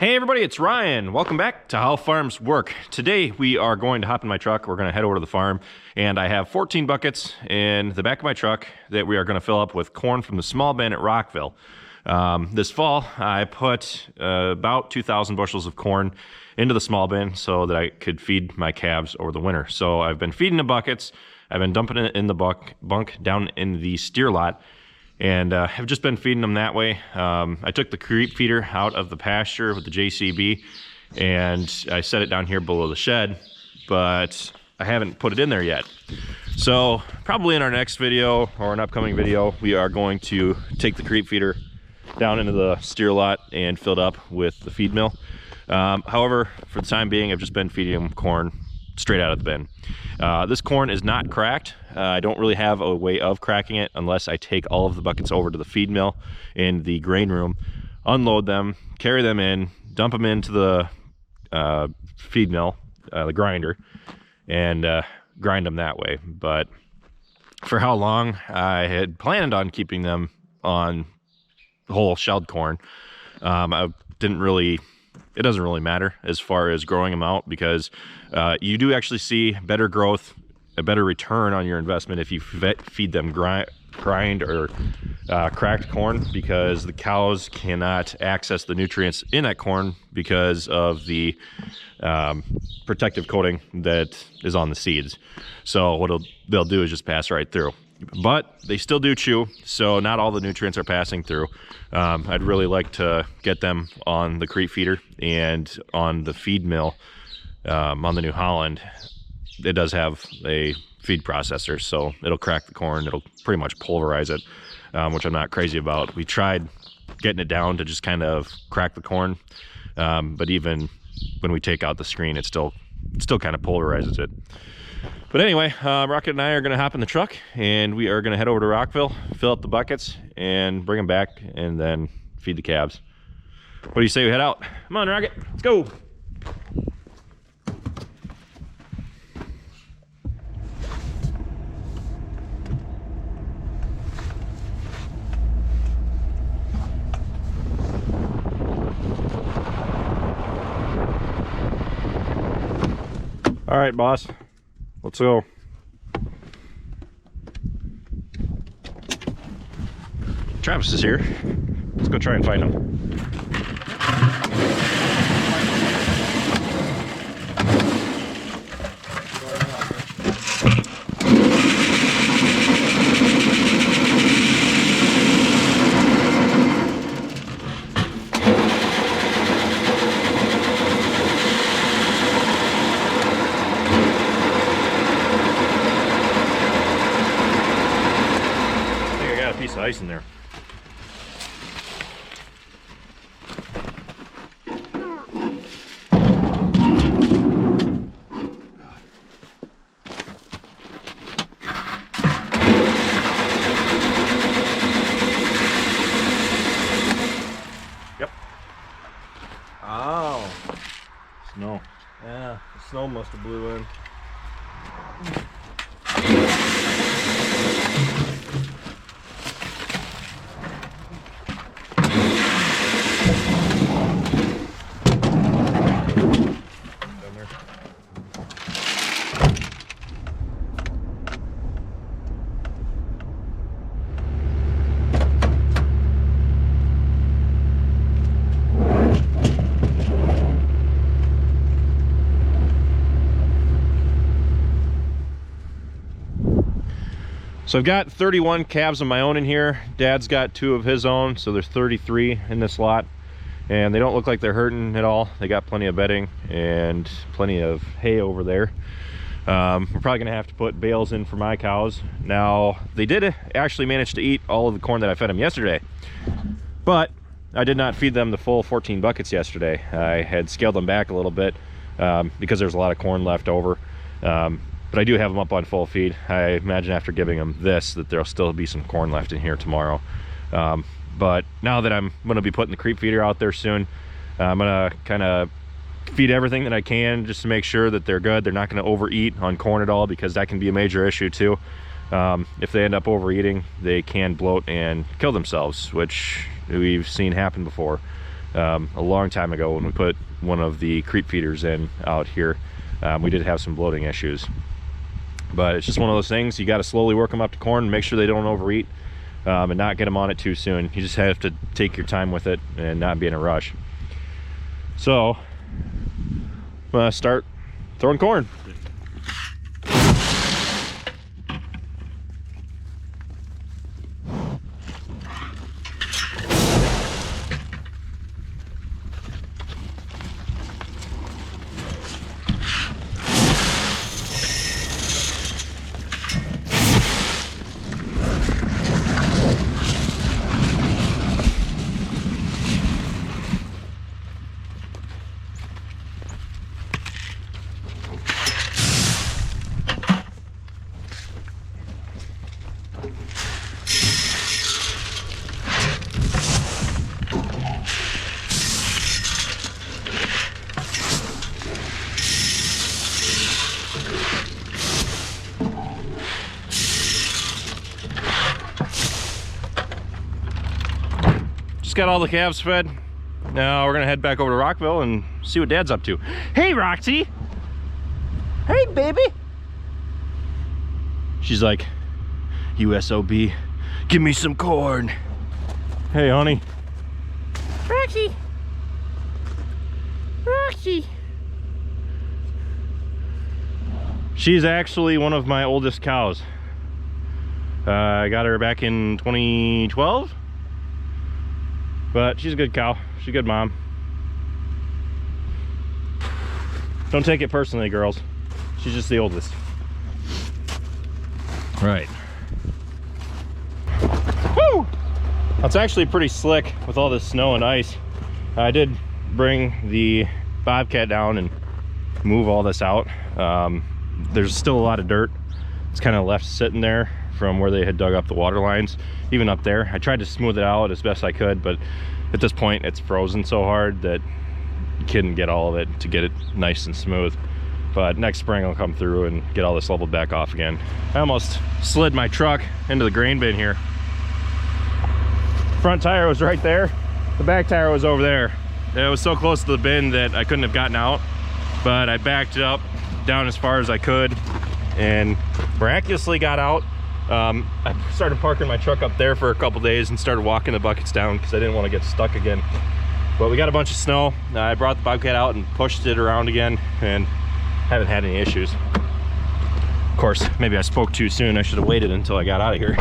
Hey everybody, it's Ryan. Welcome back to How Farms Work. Today we are going to hop in my truck. We're going to head over to the farm, and I have 14 buckets in the back of my truck that we are going to fill up with corn from the small bin at Rockville. This fall I put about 2,000 bushels of corn into the small bin so that I could feed my calves over the winter. So I've been feeding the buckets. I've been dumping it in the bunk down in the steer lot, and have just been feeding them that way. I took the creep feeder out of the pasture with the JCB, and I set it down here below the shed, but I haven't put it in there yet. So probably in our next video or an upcoming video, we are going to take the creep feeder down into the steer lot and fill it up with the feed mill. However, for the time being, I've just been feeding them corn straight out of the bin. This corn is not cracked. I don't really have a way of cracking it unless I take all of the buckets over to the feed mill in the grain room, unload them, carry them in, dump them into the feed mill, the grinder, and grind them that way. But for how long I had planned on keeping them on whole shelled corn, it doesn't really matter as far as growing them out, because you do actually see better growth, a better return on your investment if you feed them grind or cracked corn, because the cows cannot access the nutrients in that corn because of the protective coating that is on the seeds. So what they'll do is just pass right through. But they still do chew, so not all the nutrients are passing through. I'd really like to get them on the creep feeder and on the feed mill. On the New Holland, it does have a feed processor, so it'll crack the corn. It'll pretty much pulverize it, which I'm not crazy about. We tried getting it down to just kind of crack the corn, but even when we take out the screen, it still kind of pulverizes it. But anyway, Rocket and I are going to hop in the truck, and we are going to head over to Rockville, fill up the buckets, and bring them back, and then feed the calves. What do you say we head out? Come on, Rocket, let's go. All right, boss. Let's go. Travis is here. Let's go try and find him. Piece of ice in there. Yep. Oh, snow. Yeah, the snow must have blew in. So I've got 31 calves of my own in here. Dad's got 2 of his own, so there's 33 in this lot. And they don't look like they're hurting at all. They got plenty of bedding and plenty of hay over there. We're probably gonna have to put bales in for my cows. Now, they did actually manage to eat all of the corn that I fed them yesterday, but I did not feed them the full 14 buckets yesterday. I had scaled them back a little bit because there's a lot of corn left over. But I do have them up on full feed. I imagine after giving them this that there'll still be some corn left in here tomorrow. But now that I'm going to be putting the creep feeder out there soon, I'm going to kind of feed everything that I can just to make sure that they're good. They're not going to overeat on corn at all, because that can be a major issue too. If they end up overeating, they can bloat and kill themselves, which we've seen happen before. a long time ago when we put one of the creep feeders in out here. We did have some bloating issues, but it's just one of those things. You got to slowly work them up to corn and make sure they don't overeat, and not get them on it too soon. You just have to take your time with it and not be in a rush. So I'm gonna start throwing corn. Just got all the calves fed. Now we're gonna head back over to Rockville and see what Dad's up to. Hey, Roxy. Hey, baby. She's like, USOB, give me some corn. Hey, honey. Roxy. Roxy. She's actually one of my oldest cows. I got her back in 2012. But she's a good cow. She's a good mom. Don't take it personally, girls. She's just the oldest. Right. Woo! It's actually pretty slick with all this snow and ice. I did bring the bobcat down and move all this out. There's still a lot of dirt. It's kind of left sitting there from where they had dug up the water lines, even up there. I tried to smooth it out as best I could, but at this point it's frozen so hard that you couldn't get all of it to get it nice and smooth. But next spring I'll come through and get all this leveled back off again. I almost slid my truck into the grain bin here. Front tire was right there, the back tire was over there. It was so close to the bin that I couldn't have gotten out, but I backed it up down as far as I could and miraculously got out. I started parking my truck up there for a couple days and started walking the buckets down because I didn't want to get stuck again. But we got a bunch of snow. I brought the bobcat out and pushed it around again and haven't had any issues. Of course, maybe I spoke too soon. I should have waited until I got out of here.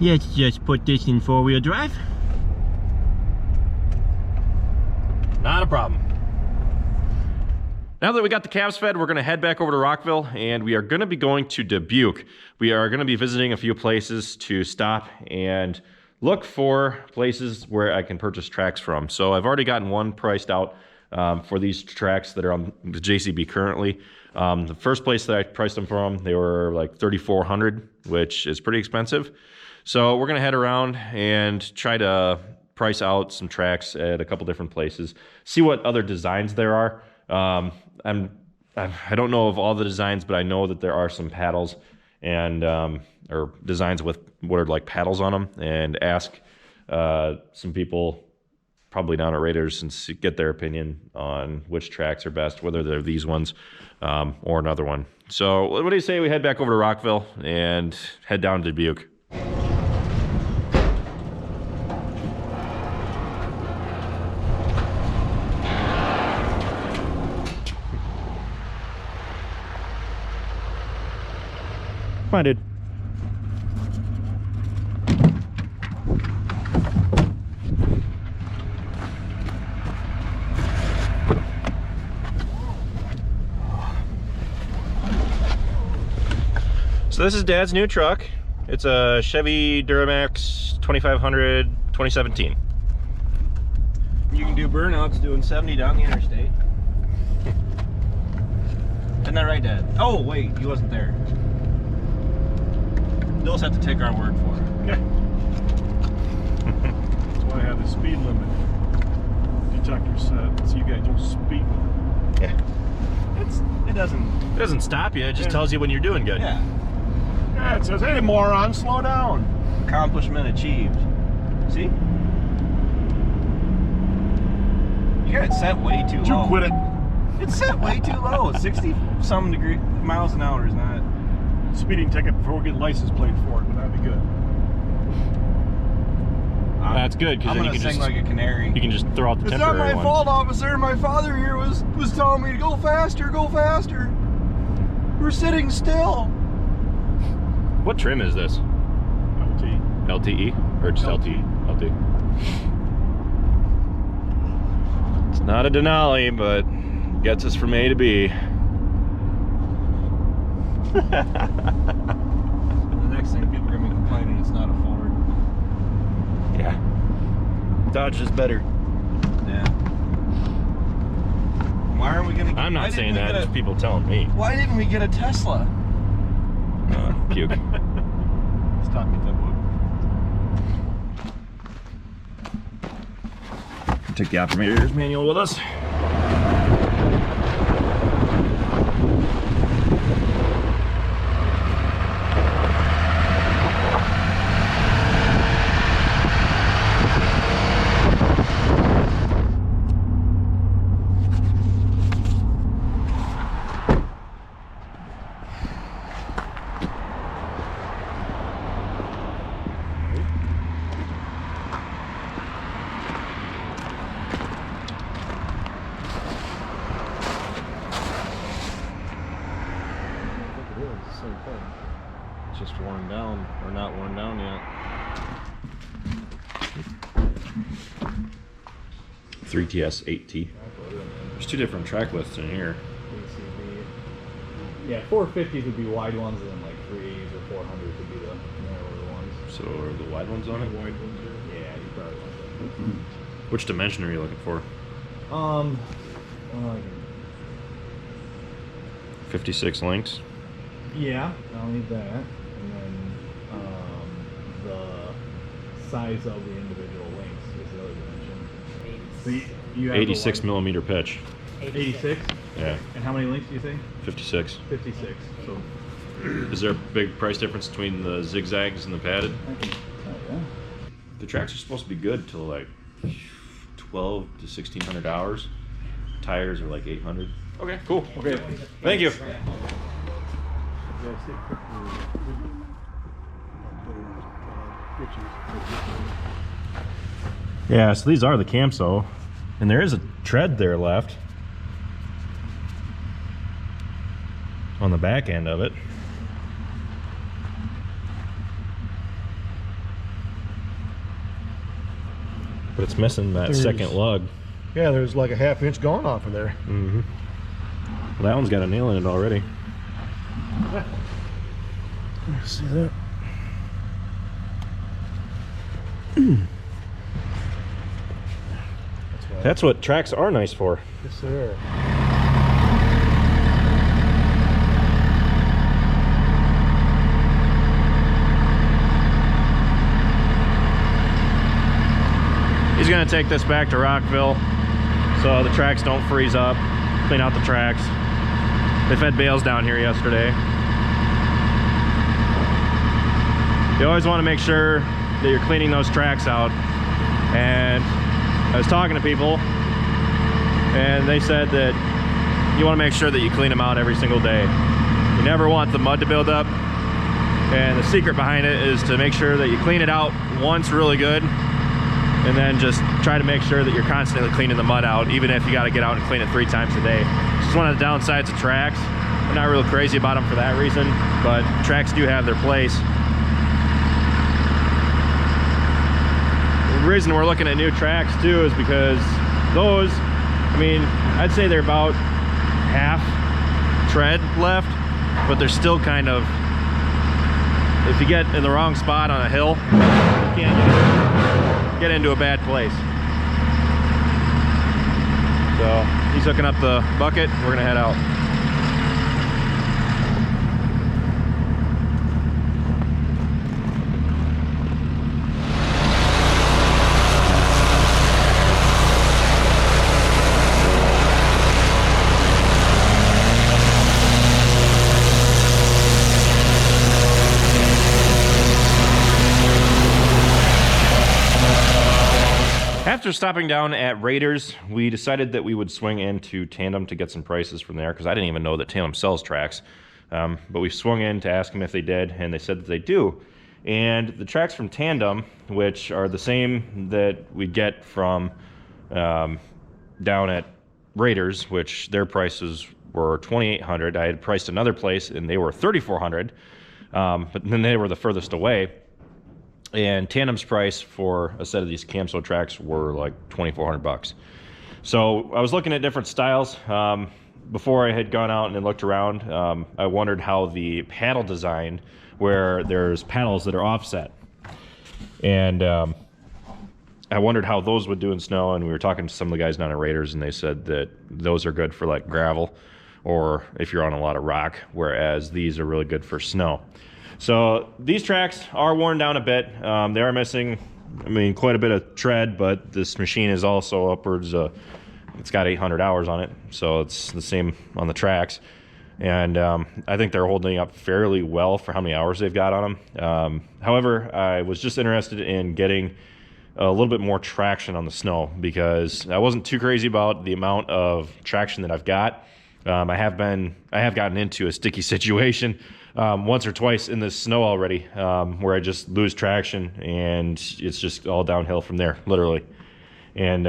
Let's just put this in four-wheel drive. Not a problem. Now that we got the calves fed, we're gonna head back over to Rockville and we are gonna be going to Dubuque. We are gonna be visiting a few places to stop and look for places where I can purchase tracks from. So I've already gotten one priced out for these tracks that are on the JCB currently. The first place that I priced them from, they were like $3,400, which is pretty expensive. So we're gonna head around and try to price out some tracks at a couple different places, see what other designs there are. I don't know of all the designs, but I know that there are some paddles and or designs with what are like paddles on them, and ask some people probably down at Raiders and get their opinion on which tracks are best, whether they're these ones or another one. So what do you say we head back over to Rockville and head down to Dubuque? Come on, dude. So this is Dad's new truck. It's a Chevy Duramax 2500 2017. You can do burnouts doing 70 down the interstate. Isn't that right, Dad? Oh, wait, he wasn't there. You'll just have to take our word for it. Yeah. That's why I have the speed limit detector set, so you guys don't speed. Yeah. It doesn't stop you. It just tells you when you're doing good. Yeah. Yeah, it says, hey, moron, slow down. Accomplishment achieved. See? got it set way too Did you low. quit it? It's set way too low. 60-some miles an hour is not. Speeding ticket before we get license plate for it, but that'd be good. That's good because I'm then you gonna can sing just like a canary. you can just throw out the It's not temporary my one. fault, officer. My father here was telling me to go faster, go faster. We're sitting still. What trim is this? LT. LTE or just LT? LT. It's not a Denali, but gets us from A to B. The next thing people are gonna be complaining it's not a Ford. Yeah. Dodge is better. Yeah. Why aren't we gonna? I'm not saying that. It's people telling me. Why didn't we get a Tesla? Puke. Stop me, Dubuque. Take the operator's manual with us. It's just worn down, or not worn down yet. 3TS 8T. There's two different track lists in here. Yeah, 450s would be wide ones, and then like 380s or 400s would be the narrower ones. So are the wide ones on it? Yeah, you probably want Which dimension are you looking for? that. Well, I can, 56 links. yeah, I'll need that, and then the size of the individual links is the other dimension. So you have 86 millimeter pitch. 86? Yeah, And how many links do you think? 56. 56. So, Is there a big price difference between the zigzags and the padded? yeah. The tracks are supposed to be good till like 12 to 1600 hours. Tires are like 800. Okay, cool. Okay. Thank you. Yeah, so these are the Camso, and there is a tread there left on the back end of it. But it's missing that second lug. Yeah, there's like a ½ inch gone off of there. Mm-hmm. Well, that one's got a nail in it already. See that? That's what tracks are nice for. Yes, sir. He's gonna take this back to Rockville so the tracks don't freeze up, clean out the tracks. They fed bales down here yesterday. You always want to make sure that you're cleaning those tracks out. And I was talking to people and they said that you want to make sure that you clean them out every single day. You never want the mud to build up, and the secret behind it is to make sure that you clean it out once really good, and then just try to make sure that you're constantly cleaning the mud out, even if you got to get out and clean it 3 times a day. It's just one of the downsides of tracks. I'm not real crazy about them for that reason, but tracks do have their place. The reason we're looking at new tracks too is because those, I mean, I'd say they're about half tread left, but they're still kind of, if you get in the wrong spot on a hill, you can't get into a bad place. So he's hooking up the bucket, we're gonna head out. After stopping down at Raiders, we decided that we would swing into Tandem to get some prices from there, because I didn't even know that Tandem sells tracks. But we swung in to ask them if they did, and they said that they do. And the tracks from Tandem, which are the same that we get from down at Raiders, which their prices were $2,800. I had priced another place, and they were $3,400. But then they were the furthest away. And Tandem's price for a set of these Camso tracks were like $2,400. So I was looking at different styles. Before I had gone out and looked around, I wondered how the paddle design, where there's paddles that are offset, and I wondered how those would do in snow. And we were talking to some of the guys down at Raiders, and they said that those are good for like gravel or if you're on a lot of rock, whereas these are really good for snow. So these tracks are worn down a bit. They are missing, I mean, quite a bit of tread, but this machine is also upwards, it's got 800 hours on it, so it's the same on the tracks. And I think they're holding up fairly well for how many hours they've got on them. However, I was just interested in getting a little bit more traction on the snow, because I wasn't too crazy about the amount of traction that I've got. I have gotten into a sticky situation once or twice in this snow already, where I just lose traction and it's just all downhill from there, literally. And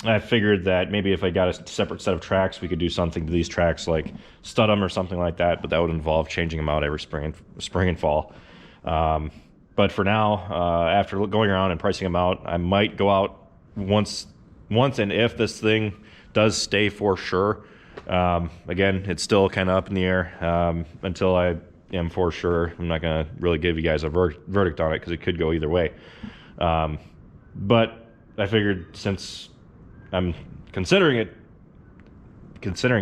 I figured that maybe if I got a separate set of tracks, we could do something to these tracks, like stud them or something like that, but that would involve changing them out every spring and fall. But for now, after going around and pricing them out, I might go out once, and if this thing does stay for sure. Again, it's still kind of up in the air until I am for sure. I'm not going to really give you guys a verdict on it, because it could go either way. But I figured, since I'm considering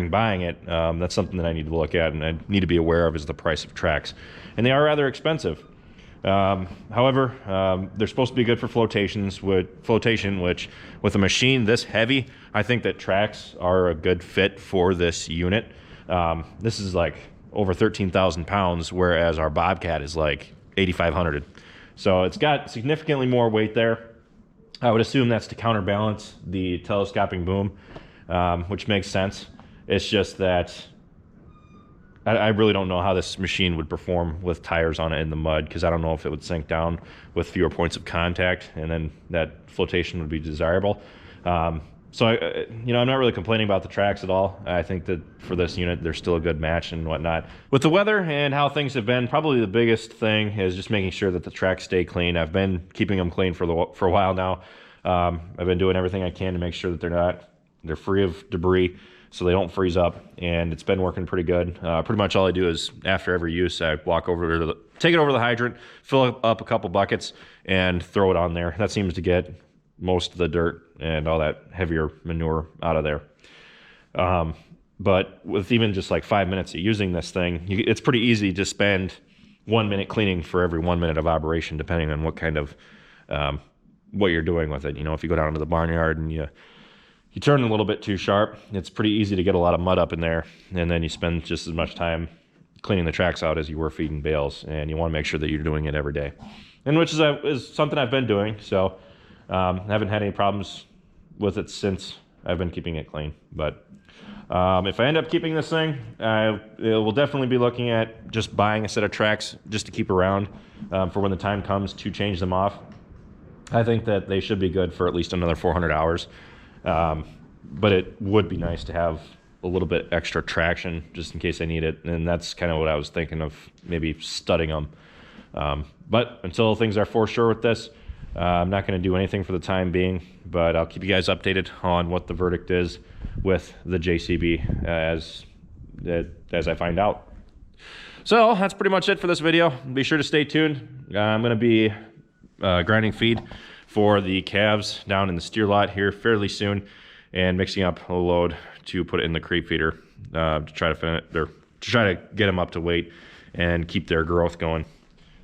buying it, that's something that I need to look at and I need to be aware of, is the price of tracks. And they are rather expensive. However, they're supposed to be good for flotation, which with a machine this heavy, I think that tracks are a good fit for this unit. This is like over 13,000 pounds, whereas our Bobcat is like 8,500. So it's got significantly more weight there. I would assume that's to counterbalance the telescoping boom, which makes sense. It's just that I really don't know how this machine would perform with tires on it in the mud, because I don't know if it would sink down with fewer points of contact, and then that flotation would be desirable. So I'm not really complaining about the tracks at all. I think that for this unit, they're still a good match and whatnot. With the weather and how things have been, probably the biggest thing is just making sure that the tracks stay clean. I've been keeping them clean for a while now. I've been doing everything I can to make sure that they're free of debris, so they don't freeze up, and it's been working pretty good. Pretty much all I do is, after every use, I walk over to take it over to the hydrant, fill up a couple buckets, and throw it on there. That seems to get most of the dirt and all that heavier manure out of there. But with even just like 5 minutes of using this thing, it's pretty easy to spend 1 minute cleaning for every 1 minute of operation, depending on what kind of what you're doing with it. If you go down to the barnyard and you turn a little bit too sharp, it's pretty easy to get a lot of mud up in there, and then you spend just as much time cleaning the tracks out as you were feeding bales, and you want to make sure that you're doing it every day, and which is something I've been doing. So I haven't had any problems with it since I've been keeping it clean. But if I end up keeping this thing, I will definitely be looking at just buying a set of tracks just to keep around for when the time comes to change them off. I think that they should be good for at least another 400 hours. But it would be nice to have a little bit extra traction just in case I need it. And that's kind of what I was thinking of, maybe studding them. But until things are for sure with this, I'm not going to do anything for the time being, but I'll keep you guys updated on what the verdict is with the JCB as I find out. So that's pretty much it for this video. Be sure to stay tuned. I'm going to be grinding feed for the calves down in the steer lot here fairly soon, and mixing up a load to put it in the creep feeder to try to get them up to weight and keep their growth going.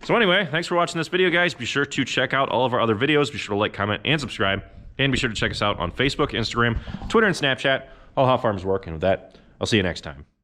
So anyway, thanks for watching this video, guys. Be sure to check out all of our other videos. Be sure to like, comment, and subscribe. And be sure to check us out on Facebook, Instagram, Twitter, and Snapchat. All How Farms Work. And with that, I'll see you next time.